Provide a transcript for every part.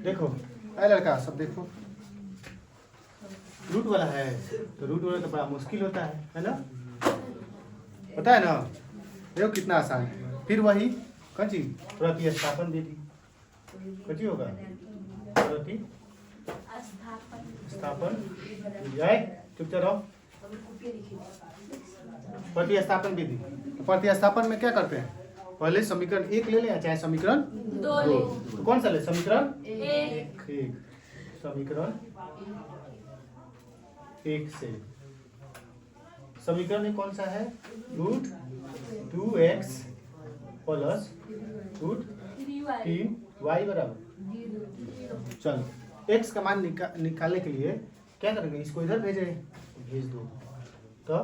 देखो अरे लड़का सब देखो, रूट वाला है तो रूट वाला तो बड़ा मुश्किल होता है ना, पता है ना। देखो कितना आसान है। फिर वही कची प्रतिस्थापन विधि, कची होगा प्रतिस्थापन विधि। आए चुपचाप रहो। प्रतिस्थापन विधि, प्रतिस्थापन में क्या करते हैं, पहले समीकरण 1 ले लें या चाहे समीकरण 2। तो कौन सा ले, समीकरण 1। समीकरण 1 से समीकरण में कौन सा है, root 2x plus root 3y बराबर। चलो x का मान निकालने के लिए क्या करेंगे, इसको इधर भेज दो। तो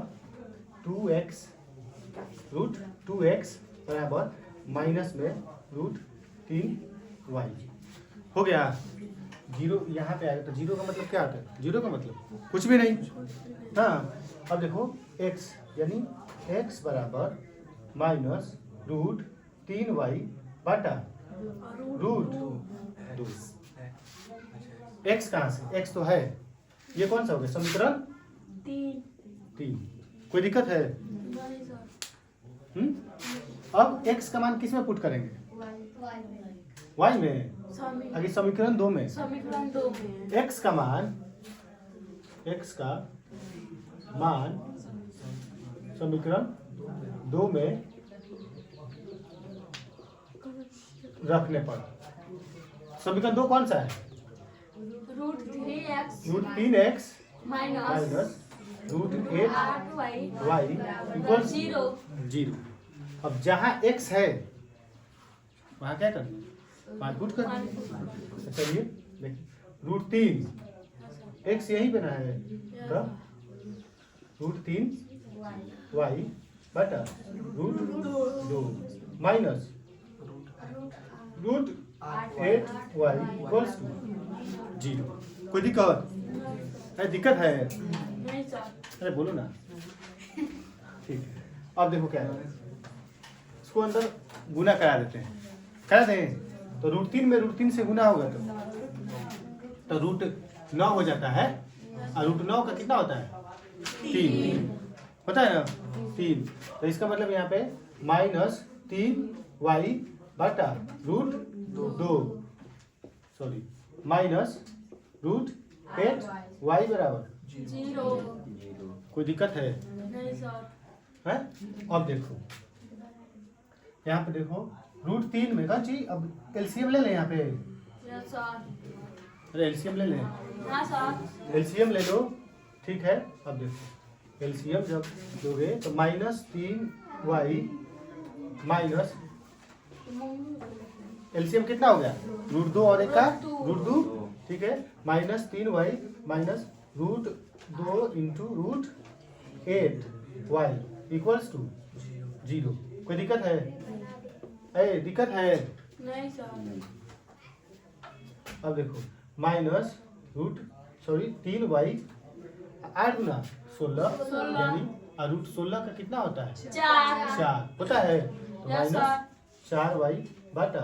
2x रूट 2x बराबर माइनस में रूट 3y हो गया। जीरो यहाँ पे आएगा तो जीरो का मतलब क्या होता है, जीरो का मतलब कुछ भी नहीं। हाँ अब देखो x यानी x बराबर माइनस रूट 3y बटा रूट 2। x कहाँ से, x तो है, ये कौन सा हो गया, समीकरण 3। कोई दिक्कत है? अब x का मान किस में पुट करेंगे, y में, आगे समीकरण 2 में। x का मान समीकरण 2 में रखने पर समीकरण 2 कौन सा है, root 3x minus root 8y equal 0। अब जहाँ x है वहाँ क्या करना, मान पुट कर। चलिए देखिए रूट 3 x यहीं पे ना है तो रूट 3y बटा root 2 minus root 8y equals to 0। कोई दिक्कत है? अरे बोलो ना। ठीक है अब देखो क्या है, इसको अंदर गुना करा देते हैं, करा दें तो रूट 3 में रूट 3 से गुना होगा तो रूट 9 हो जाता है, और रूट 9 का कितना होता है 3, पता है ना 3। तो इसका मतलब यहाँ पे माइनस 3y बटा root 2 sorry minus root 8y बराबर 0। कोई दिक्कत है? नहीं सर। है अब देखो यहाँ पे देखो रूट 3 में कौन चीज, अब एलसीएम ले लें यहाँ पे। अरे एलसीएम ले लें, एलसीएम ले लो। ठीक है अब देखो एलसीएम जब दोगे तो माइनस 3y माइनस एलसीएम कितना हो गया, रूट 2 और 1 का रूट 2। ठीक है minus 3y minus root 2 into root 8y equals to 0। कोई दिक्कत है? दिक्कत है? नहीं सर। अब देखो माइनस रूट 3y 8 गुना 16 यानी रूट 16 का कितना होता है 4 होता है, तो माइनस 4y बटा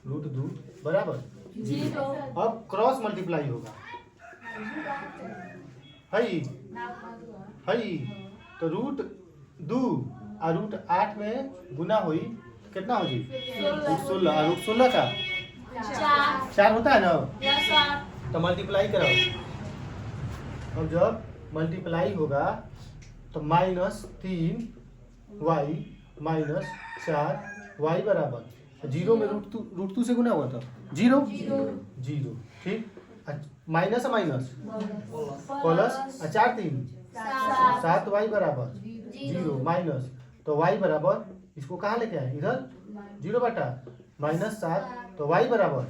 रूट 2 बराबर 0। अब क्रॉस मल्टीप्लाई होगा है तो रूट 2 और रूट 8 में गुना हुई कितना हो जी रूट 16, और रूट 16 का 4 होता है ना, तो मल्टीप्लाई कराओ। अब जब मल्टीप्लाई होगा तो माइनस 3y माइनस 4y बराबर 0 में रूट 2 से गुना हुआ था 0। ठीक माइनस माइनस प्लस 4 3 7y बराबर 0 माइनस तो y बराबर इसको कहाँ लेके आए इधर 0 बटा माइनस 7 तो y बराबर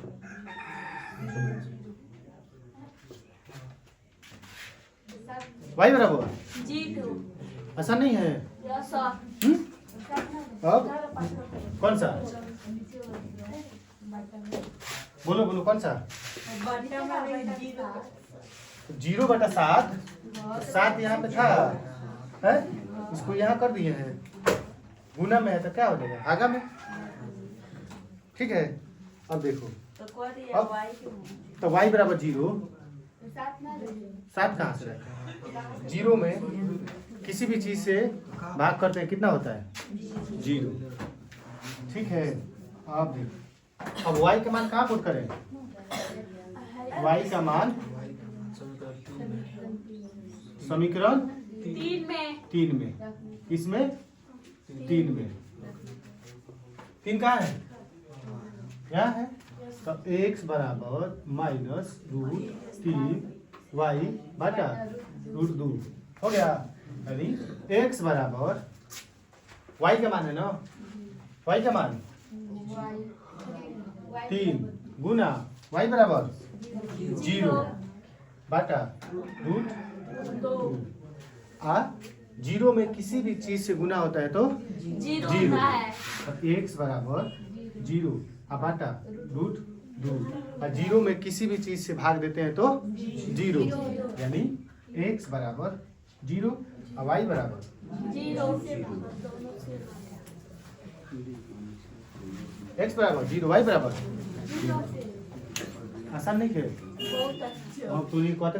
ऐसा नहीं है। अब कौन सा बोलो कौन सा 0 बटा 7 7 यहाँ पे था है, इसको यहाँ कर दिए हैं गुना में है तो क्या हो जाएगा आगा में। ठीक है अब देखो अब तो y बराबर 0, 7 कहाँ से रखें? 0 में किसी भी चीज से भाग करते हैं कितना होता है? 0। ठीक है, अब देखो, अब y का मान कहाँ पुट करें? y का मान समीकरण 3 में, इसमें 3 में, 3 कहाँ है? क्या है? तो x बराबर माइनस √3 y बटा √2 हो गया। यानी x बराबर y का मान है ना, y का मान 3 गुना y बराबर 0 बटा √2। 0 में किसी भी चीज से गुना होता है तो 0, x बराबर 0 बटा √2, और 0 में किसी भी चीज से भाग देते हैं तो 0, यानी x बराबर 0 और y बराबर 0, x बराबर 0 y बराबर 0। आसान नहीं है? अब तूने कहते